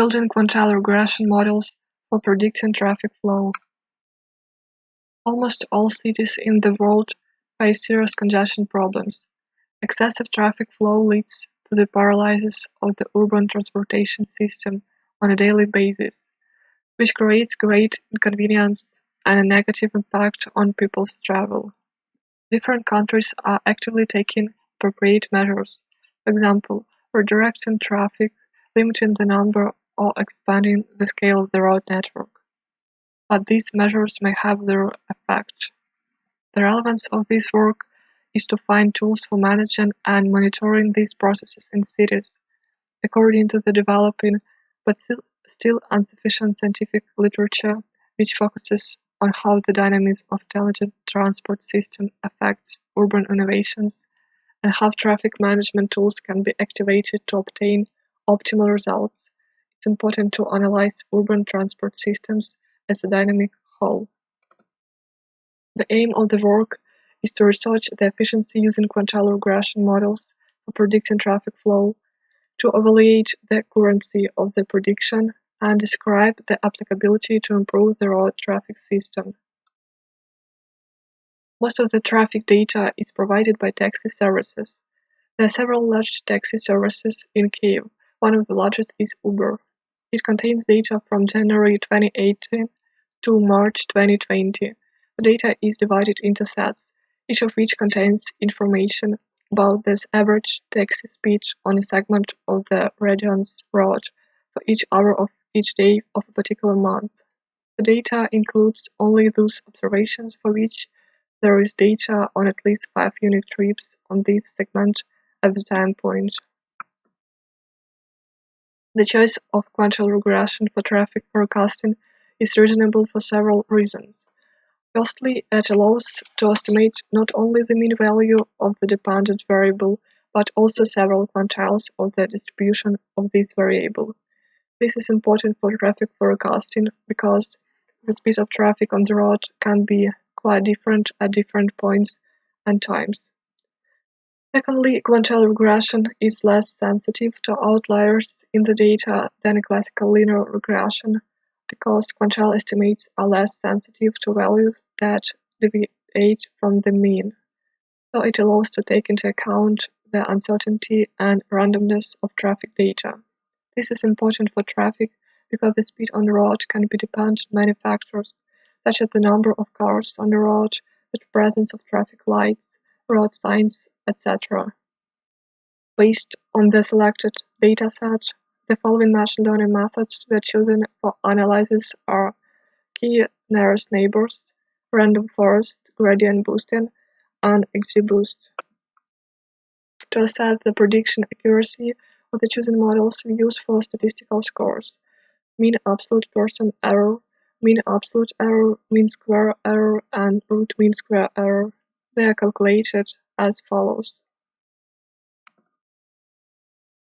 Building quantile regression models for predicting traffic flow. Almost all cities in the world face serious congestion problems. Excessive traffic flow leads to the paralysis of the urban transportation system on a daily basis, which creates great inconvenience and a negative impact on people's travel. Different countries are actively taking appropriate measures, for example, redirecting traffic, limiting the number or expanding the scale of the road network. But these measures may have their effect. The relevance of this work is to find tools for managing and monitoring these processes in cities, according to the developing but still insufficient scientific literature, which focuses on how the dynamism of intelligent transport system affects urban innovations and how traffic management tools can be activated to obtain optimal results. It's important to analyze urban transport systems as a dynamic whole. The aim of the work is to research the efficiency using quantile regression models for predicting traffic flow, to evaluate the accuracy of the prediction, and describe the applicability to improve the road traffic system. Most of the traffic data is provided by taxi services. There are several large taxi services in Kyiv. One of the largest is Uber. It contains data from January 2018 to March 2020. The data is divided into sets, each of which contains information about the average taxi speed on a segment of the region's road for each hour of each day of a particular month. The data includes only those observations for which there is data on at least 5 unique trips on this segment at the time point. The choice of quantile regression for traffic forecasting is reasonable for several reasons. Firstly, it allows to estimate not only the mean value of the dependent variable, but also several quantiles of the distribution of this variable. This is important for traffic forecasting because the speed of traffic on the road can be quite different at different points and times. Secondly, quantile regression is less sensitive to outliers in the data than a classical linear regression, because quantile estimates are less sensitive to values that deviate from the mean. So it allows to take into account the uncertainty and randomness of traffic data. This is important for traffic because the speed on the road can be dependent on many factors, such as the number of cars on the road, the presence of traffic lights, road signs, etc. Based on the selected dataset, the following machine learning methods were chosen for analysis are key nearest neighbors, random forest, gradient boosting, and XGBoost. To assess the prediction accuracy of the chosen models, we use 4 statistical scores: mean absolute percent error, mean absolute error, mean square error, and root mean square error. They are calculated as follows.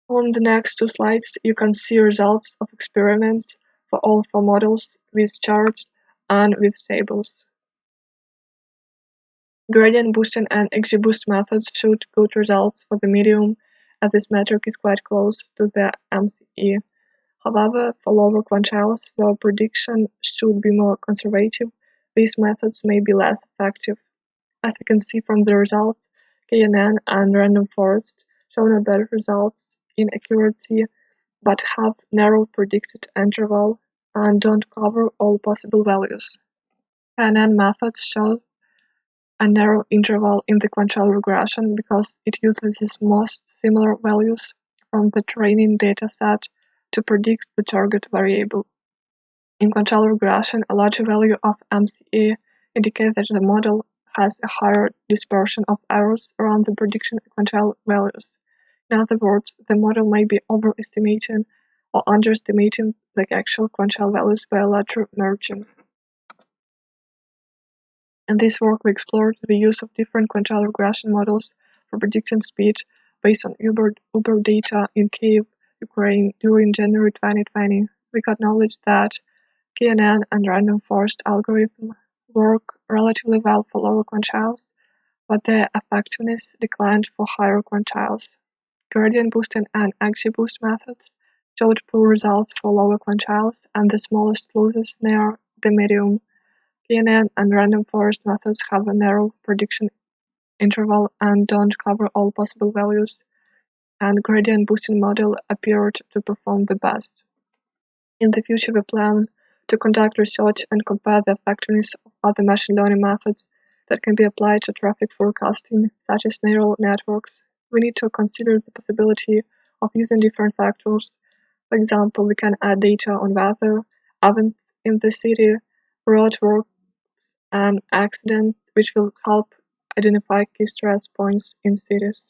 On the next 2 slides, you can see results of experiments for all 4 models with charts and with tables. Gradient boosting and XGBoost methods showed good results for the medium, as this metric is quite close to the MCE. However, for lower quantiles, where prediction should be more conservative, these methods may be less effective. As you can see from the results, KNN and Random Forest show no better results in accuracy, but have narrow predicted interval and don't cover all possible values. KNN methods show a narrow interval in the quantile regression because it uses most similar values from the training dataset to predict the target variable. In quantile regression, a larger value of MCE indicates that the model has a higher dispersion of errors around the prediction quantile values. In other words, the model may be overestimating or underestimating the actual quantile values by a larger margin. In this work, we explored the use of different quantile regression models for predicting speed based on Uber data in Kyiv, Ukraine during January 2020. We got knowledge that KNN and Random Forest algorithm work relatively well for lower quantiles, but their effectiveness declined for higher quantiles. Gradient boosting and XGBoost methods showed poor results for lower quantiles and the smallest losses near the medium. KNN and Random Forest methods have a narrow prediction interval and don't cover all possible values, and Gradient Boosting model appeared to perform the best. In the future, we plan to conduct research and compare the effectiveness of other machine learning methods that can be applied to traffic forecasting, such as neural networks. We need to consider the possibility of using different factors. For example, we can add data on weather, events in the city, roadworks, and accidents, which will help identify key stress points in cities.